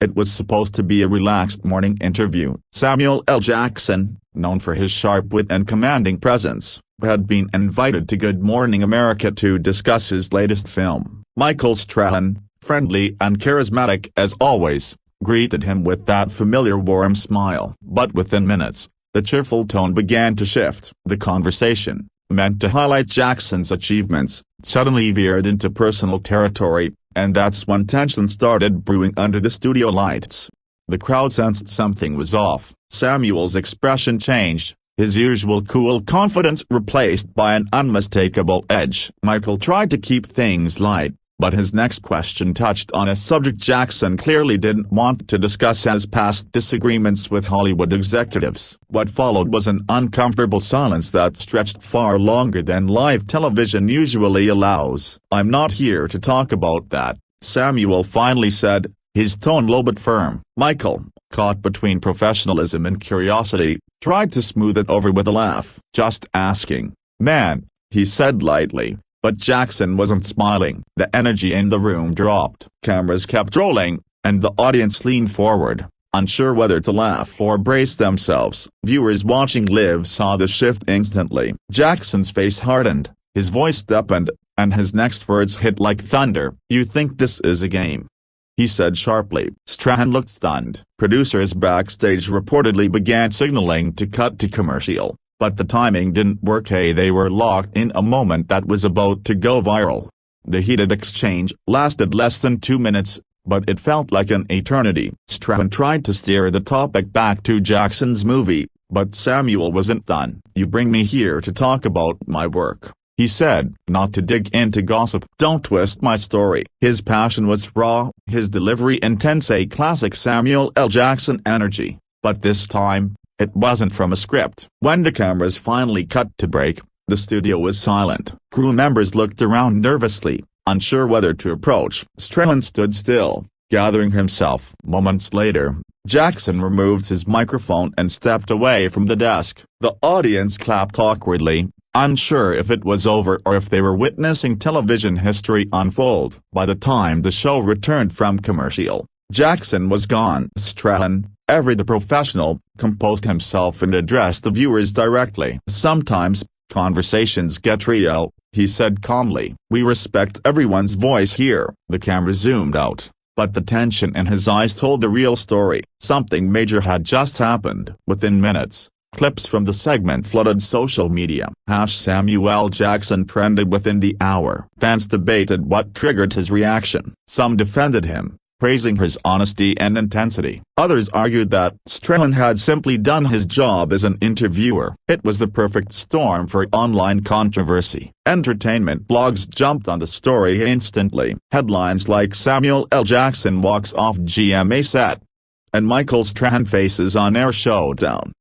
It was supposed to be a relaxed morning interview. Samuel L. Jackson, known for his sharp wit and commanding presence, had been invited to Good Morning America to discuss his latest film. Michael Strahan, friendly and charismatic as always, greeted him with that familiar warm smile. But within minutes, the cheerful tone began to shift. The conversation, meant to highlight Jackson's achievements, suddenly veered into personal territory, and that's when tension started brewing under the studio lights. The crowd sensed something was off. Samuel's expression changed, his usual cool confidence replaced by an unmistakable edge. Michael tried to keep things light, but his next question touched on a subject Jackson clearly didn't want to discuss, as past disagreements with Hollywood executives. What followed was an uncomfortable silence that stretched far longer than live television usually allows. "I'm not here to talk about that," Samuel finally said, his tone low but firm. Michael, caught between professionalism and curiosity, tried to smooth it over with a laugh. "Just asking, man," he said lightly. But Jackson wasn't smiling. The energy in the room dropped. Cameras kept rolling, and the audience leaned forward, unsure whether to laugh or brace themselves. Viewers watching live saw the shift instantly. Jackson's face hardened, his voice deepened, and his next words hit like thunder. "You think this is a game?" he said sharply. Strahan looked stunned. Producers backstage reportedly began signaling to cut to commercial. But the timing didn't work. They were locked in a moment that was about to go viral. The heated exchange lasted less than 2 minutes, but it felt like an eternity. Strahan tried to steer the topic back to Jackson's movie, but Samuel wasn't done. "You bring me here to talk about my work," he said, "not to dig into gossip. Don't twist my story." His passion was raw, his delivery intense, a classic Samuel L. Jackson energy. But this time, it wasn't from a script. When the cameras finally cut to break, the studio was silent. Crew members looked around nervously, unsure whether to approach. Strahan stood still, gathering himself. Moments later, Jackson removed his microphone and stepped away from the desk. The audience clapped awkwardly, unsure if it was over or if they were witnessing television history unfold. By the time the show returned from commercial, Jackson was gone. Strahan, ever the professional, composed himself and addressed the viewers directly. "Sometimes, conversations get real," he said calmly. "We respect everyone's voice here." The camera zoomed out, but the tension in his eyes told the real story. Something major had just happened. Within minutes, clips from the segment flooded social media. #Samuel Jackson trended within the hour. Fans debated what triggered his reaction. Some defended him, praising his honesty and intensity. Others argued that Strahan had simply done his job as an interviewer. It was the perfect storm for online controversy. Entertainment blogs jumped on the story instantly. Headlines like "Samuel L. Jackson walks off GMA set" and "Michael Strahan faces on-air showdown"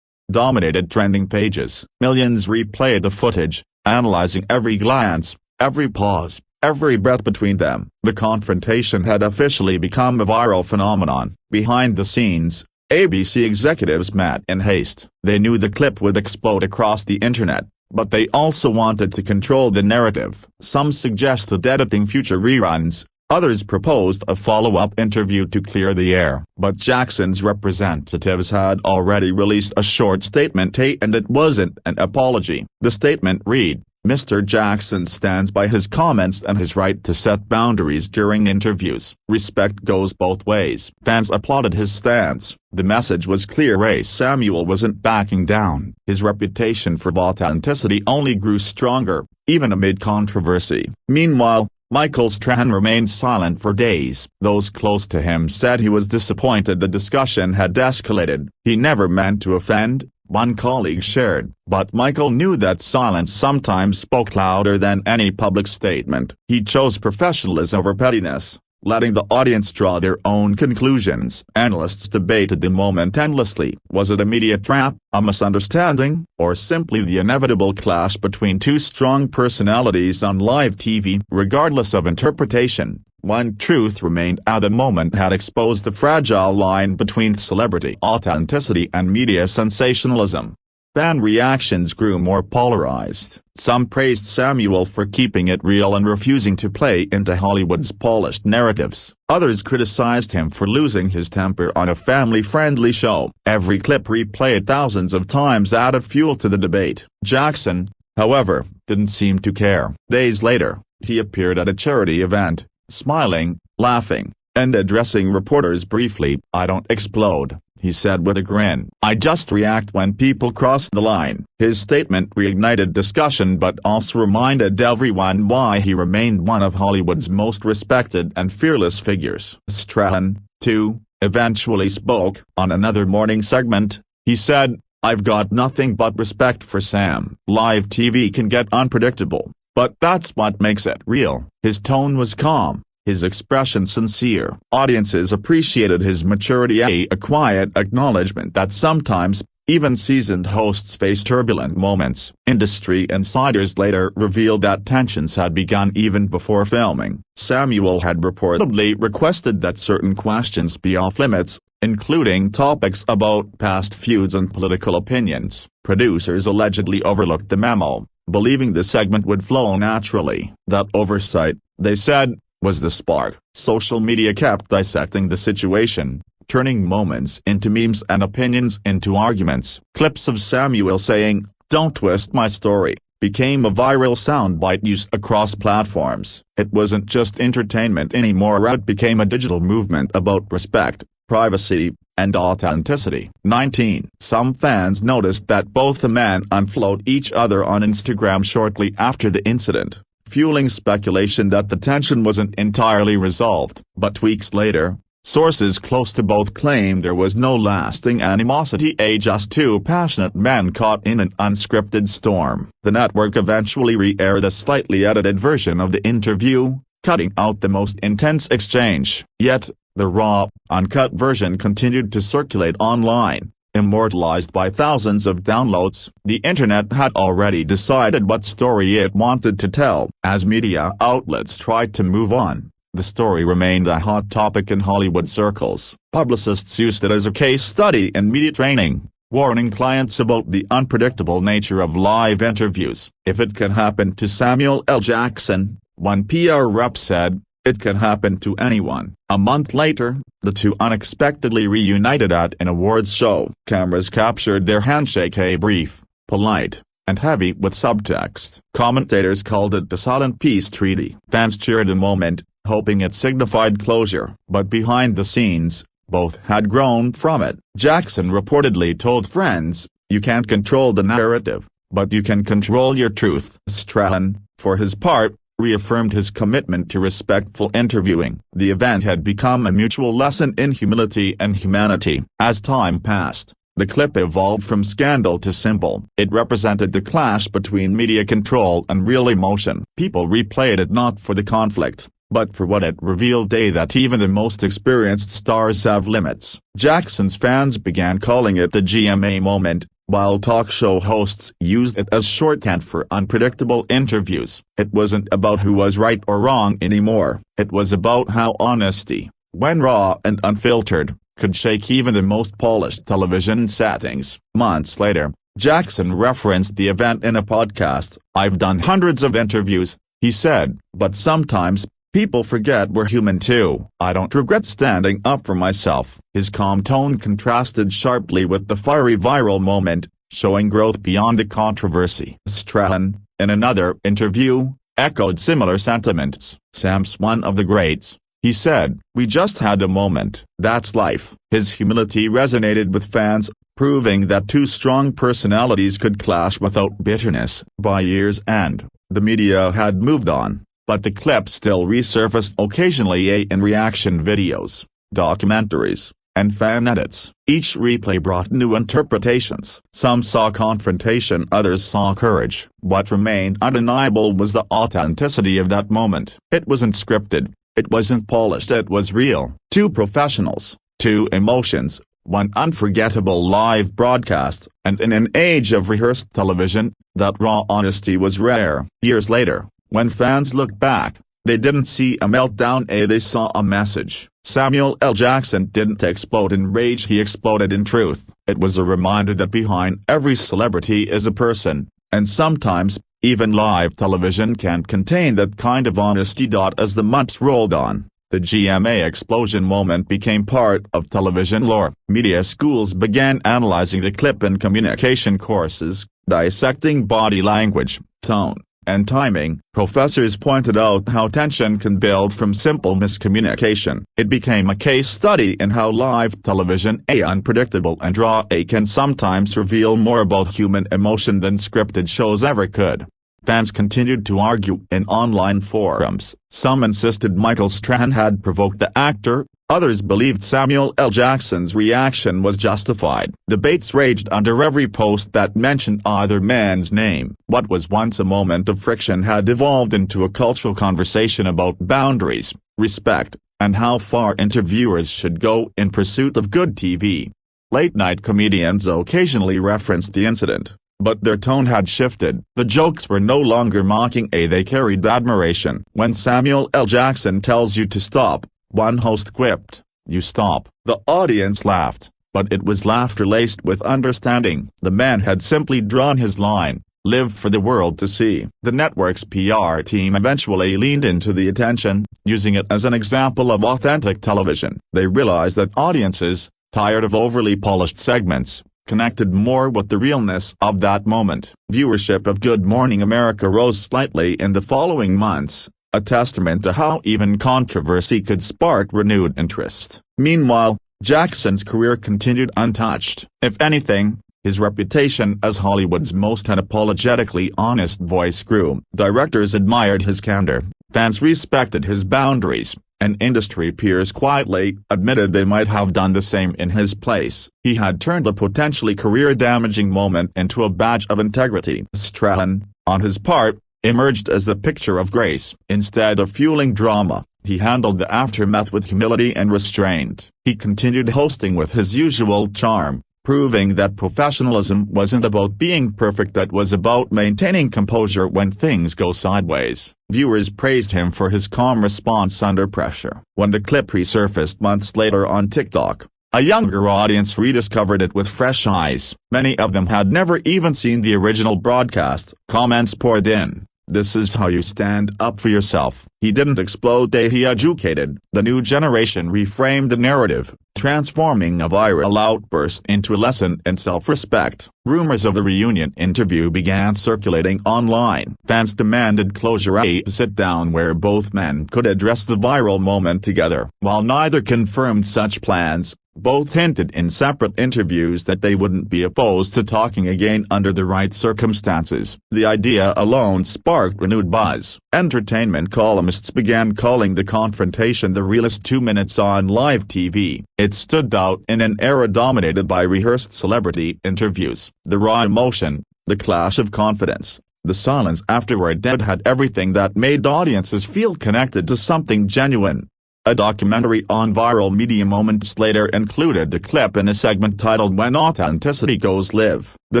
dominated trending pages. Millions replayed the footage, analyzing every glance, every pause, every breath between them. The confrontation had officially become a viral phenomenon. Behind the scenes, ABC executives met in haste. They knew the clip would explode across the internet, but they also wanted to control the narrative. Some suggested editing future reruns, others proposed a follow-up interview to clear the air. But Jackson's representatives had already released a short statement, and it wasn't an apology. The statement read, "Mr. Jackson stands by his comments and his right to set boundaries during interviews. Respect goes both ways." Fans applauded his stance. The message was clear. Samuel wasn't backing down. His reputation for authenticity only grew stronger, even amid controversy. Meanwhile, Michael Strahan remained silent for days. Those close to him said he was disappointed the discussion had escalated. "He never meant to offend," one colleague shared. But Michael knew that silence sometimes spoke louder than any public statement. He chose professionalism over pettiness, letting the audience draw their own conclusions. Analysts debated the moment endlessly. Was it a media trap, a misunderstanding, or simply the inevitable clash between two strong personalities on live TV? Regardless of interpretation, one truth remained: the moment had exposed the fragile line between celebrity authenticity and media sensationalism. Fan reactions grew more polarized. Some praised Samuel for keeping it real and refusing to play into Hollywood's polished narratives. Others criticized him for losing his temper on a family-friendly show. Every clip replayed thousands of times added fuel to the debate. Jackson, however, didn't seem to care. Days later, he appeared at a charity event, smiling, laughing, and addressing reporters briefly. "I don't explode," he said with a grin. "I just react when people cross the line." His statement reignited discussion but also reminded everyone why he remained one of Hollywood's most respected and fearless figures. Strahan, too, eventually spoke. On another morning segment, he said, "I've got nothing but respect for Sam. Live TV can get unpredictable, but that's what makes it real." His tone was calm, his expression sincere. Audiences appreciated his maturity, a quiet acknowledgement that sometimes, even seasoned hosts face turbulent moments. Industry insiders later revealed that tensions had begun even before filming. Samuel had reportedly requested that certain questions be off-limits, including topics about past feuds and political opinions. Producers allegedly overlooked the memo, believing the segment would flow naturally. That oversight, they said, was the spark. Social media kept dissecting the situation, turning moments into memes and opinions into arguments. Clips of Samuel saying, "Don't twist my story," became a viral soundbite used across platforms. It wasn't just entertainment anymore, it became a digital movement about respect, privacy, and authenticity. 19. Some fans noticed that both the men unfollowed each other on Instagram shortly after the incident, fueling speculation that the tension wasn't entirely resolved. But weeks later, sources close to both claimed there was no lasting animosity, just two passionate men caught in an unscripted storm. The network eventually re-aired a slightly edited version of the interview, cutting out the most intense exchange. Yet, the raw, uncut version continued to circulate online, immortalized by thousands of downloads. The internet had already decided what story it wanted to tell. As media outlets tried to move on, the story remained a hot topic in Hollywood circles. Publicists used it as a case study in media training, warning clients about the unpredictable nature of live interviews. "If it can happen to Samuel L. Jackson," one PR rep said, "it can happen to anyone." A month later, the two unexpectedly reunited at an awards show. Cameras captured their handshake, a brief, polite, and heavy with subtext. Commentators called it the silent peace treaty. Fans cheered the moment, hoping it signified closure. But behind the scenes, both had grown from it. Jackson reportedly told friends, "You can't control the narrative, but you can control your truth." Strahan, for his part, reaffirmed his commitment to respectful interviewing. The event had become a mutual lesson in humility and humanity. As time passed, the clip evolved from scandal to symbol. It represented the clash between media control and real emotion. People replayed it not for the conflict, but for what it revealed, that even the most experienced stars have limits. Jackson's fans began calling it the GMA moment, while talk show hosts used it as shorthand for unpredictable interviews. It wasn't about who was right or wrong anymore. It was about how honesty, when raw and unfiltered, could shake even the most polished television settings. Months later, Jackson referenced the event in a podcast. "I've done hundreds of interviews," he said, "but sometimes people forget we're human too. I don't regret standing up for myself." His calm tone contrasted sharply with the fiery viral moment, showing growth beyond the controversy. Strahan, in another interview, echoed similar sentiments. "Sam's one of the greats," he said. "We just had a moment. That's life." His humility resonated with fans, proving that two strong personalities could clash without bitterness. By year's end, the media had moved on, but the clip still resurfaced occasionally in reaction videos, documentaries, and fan edits. Each replay brought new interpretations. Some saw confrontation, others saw courage. What remained undeniable was the authenticity of that moment. It wasn't scripted, it wasn't polished, it was real. Two professionals, two emotions, one unforgettable live broadcast, and in an age of rehearsed television, that raw honesty was rare. Years later, when fans looked back, they didn't see a meltdown, they saw a message. Samuel L. Jackson didn't explode in rage, he exploded in truth. It was a reminder that behind every celebrity is a person, and sometimes, even live television can't contain that kind of honesty. As the months rolled on, The GMA explosion moment became part of television lore. Media schools began analyzing the clip in communication courses, dissecting body language, tone, and timing. Professors pointed out how tension can build from simple miscommunication. It became a case study in how live television, unpredictable and raw, can sometimes reveal more about human emotion than scripted shows ever could. Fans continued to argue in online forums. Some insisted Michael Strahan had provoked the actor, others believed Samuel L. Jackson's reaction was justified. Debates raged under every post that mentioned either man's name. What was once a moment of friction had evolved into a cultural conversation about boundaries, respect, and how far interviewers should go in pursuit of good TV. Late-night comedians occasionally referenced the incident, but their tone had shifted. The jokes were no longer mocking, they carried admiration. When Samuel L. Jackson tells you to stop, one host quipped, "You stop." The audience laughed, but it was laughter laced with understanding. The man had simply drawn his line, lived for the world to see. The network's PR team eventually leaned into the attention, using it as an example of authentic television. They realized that audiences, tired of overly polished segments, connected more with the realness of that moment. Viewership of Good Morning America rose slightly in the following months, a testament to how even controversy could spark renewed interest. Meanwhile, Jackson's career continued untouched. If anything, his reputation as Hollywood's most unapologetically honest voice grew. Directors admired his candor, fans respected his boundaries, and industry peers quietly admitted they might have done the same in his place. He had turned a potentially career-damaging moment into a badge of integrity. Strahan, on his part, emerged as the picture of grace. Instead of fueling drama, he handled the aftermath with humility and restraint. He continued hosting with his usual charm, proving that professionalism wasn't about being perfect, it was about maintaining composure when things go sideways. Viewers praised him for his calm response under pressure. When the clip resurfaced months later on TikTok, a younger audience rediscovered it with fresh eyes. Many of them had never even seen the original broadcast. Comments poured in. "This is how you stand up for yourself." He didn't explode, he educated. The new generation reframed the narrative, transforming a viral outburst into a lesson in self-respect. Rumors of the reunion interview began circulating online. Fans demanded closure, a sit-down where both men could address the viral moment together. While neither confirmed such plans, both hinted in separate interviews that they wouldn't be opposed to talking again under the right circumstances. The idea alone sparked renewed buzz. Entertainment columnists began calling the confrontation the realest 2 minutes on live TV. It stood out in an era dominated by rehearsed celebrity interviews. The raw emotion, the clash of confidence, the silence afterward had everything that made audiences feel connected to something genuine. A documentary on viral media moments later included the clip in a segment titled "When Authenticity Goes Live." The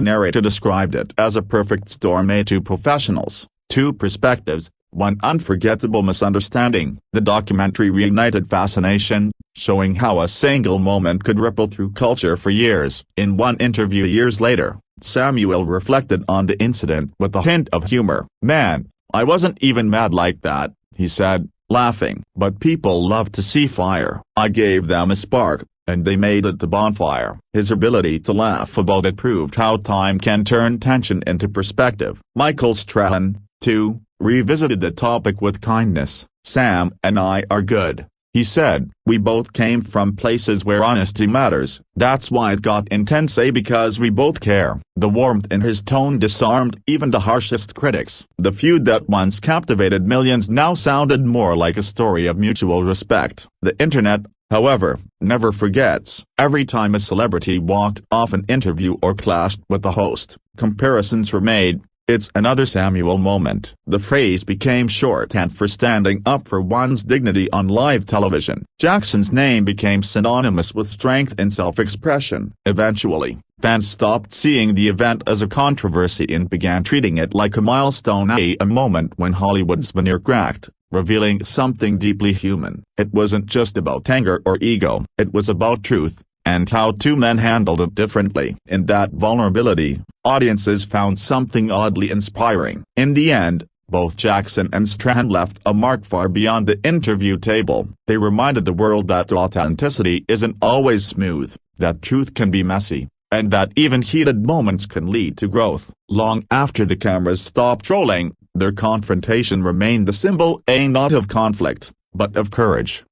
narrator described it as a perfect storm, two professionals, two perspectives, one unforgettable misunderstanding. The documentary reignited fascination, showing how a single moment could ripple through culture for years. In one interview years later, Samuel reflected on the incident with a hint of humor. "Man, I wasn't even mad like that," he said, laughing. "But people love to see fire. I gave them a spark, and they made it the bonfire." His ability to laugh about it proved how time can turn tension into perspective. Michael Strahan, too, revisited the topic with kindness. "Sam and I are good," he said. "We both came from places where honesty matters. That's why it got intense, because we both care." The warmth in his tone disarmed even the harshest critics. The feud that once captivated millions now sounded more like a story of mutual respect. The internet, however, never forgets. Every time a celebrity walked off an interview or clashed with the host, comparisons were made. "It's another Samuel moment." The phrase became shorthand for standing up for one's dignity on live television. Jackson's name became synonymous with strength and self-expression. Eventually, fans stopped seeing the event as a controversy and began treating it like a milestone, a moment when Hollywood's veneer cracked, revealing something deeply human. It wasn't just about anger or ego. It was about truth, and how two men handled it differently. In that vulnerability, audiences found something oddly inspiring. In the end, Both Jackson and Strahan left a mark far beyond the interview table. They reminded the world that authenticity isn't always smooth, that truth can be messy, and that even heated moments can lead to growth. Long after the cameras stopped rolling, their confrontation remained a symbol not of conflict, but of courage.